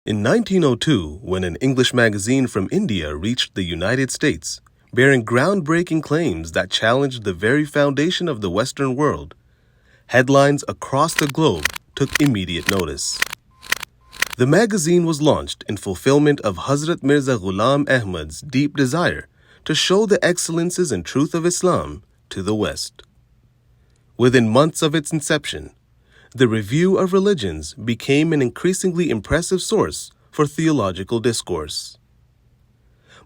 In 1902, when an English magazine from India reached the United States, bearing groundbreaking claims that challenged the very foundation of the Western world, headlines across the globe took immediate notice. The magazine was launched in fulfillment of Hazrat Mirza Ghulam Ahmad's deep desire to show the excellences and truth of Islam to the West. Within months of its inception, the Review of Religions became an increasingly impressive source for theological discourse.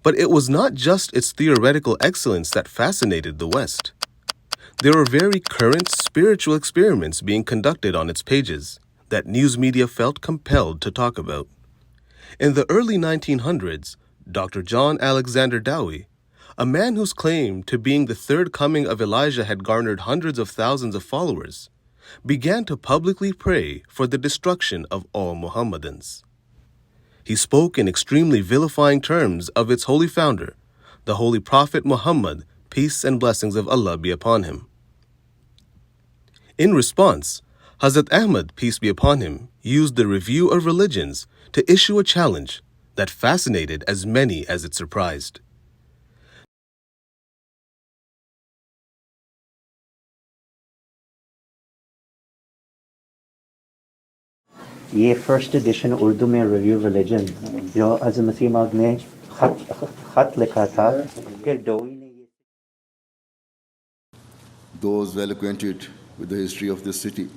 But it was not just its theoretical excellence that fascinated the West. There were very current spiritual experiments being conducted on its pages that news media felt compelled to talk about. In the early 1900s, Dr. John Alexander Dowie, a man whose claim to being the third coming of Elijah had garnered hundreds of thousands of followers, began to publicly pray for the destruction of all Mohammedans. He spoke in extremely vilifying terms of its holy founder, the Holy Prophet Muhammad, peace and blessings of Allah be upon him. In response, Hazrat Ahmad, peace be upon him, used the Review of Religions to issue a challenge that fascinated as many as it surprised. ये first edition Urdu में review religion जो हज़रत मसीह मौद ने खत लिखा था कि डोवी ने Those well acquainted with the history of this city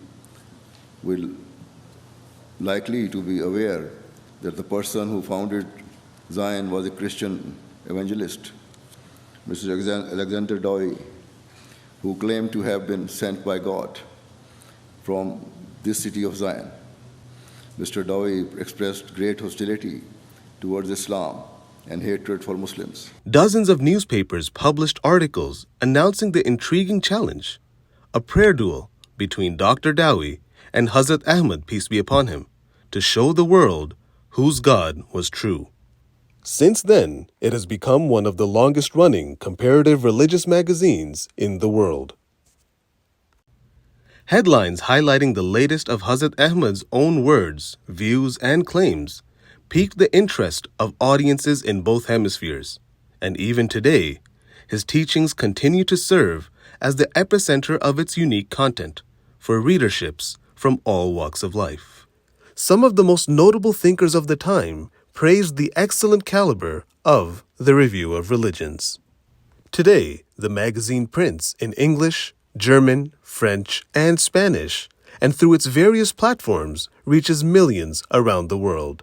will likely to be aware that the person who founded Zion was a Christian evangelist, Mr. Alexander Dowie, who claimed to have been sent by God from this city of Zion. Mr. Dowie expressed great hostility towards Islam and hatred for Muslims. Dozens of newspapers published articles announcing the intriguing challenge, a prayer duel between Dr. Dowie and Hazrat Ahmad, peace be upon him, to show the world whose God was true. Since then, it has become one of the longest-running comparative religious magazines in the world. Headlines highlighting the latest of Hazrat Ahmad's own words, views, and claims piqued the interest of audiences in both hemispheres, and even today, his teachings continue to serve as the epicenter of its unique content for readerships from all walks of life. Some of the most notable thinkers of the time praised the excellent caliber of the Review of Religions. Today, the magazine prints in English, German, French, and Spanish, and through its various platforms reaches millions around the world.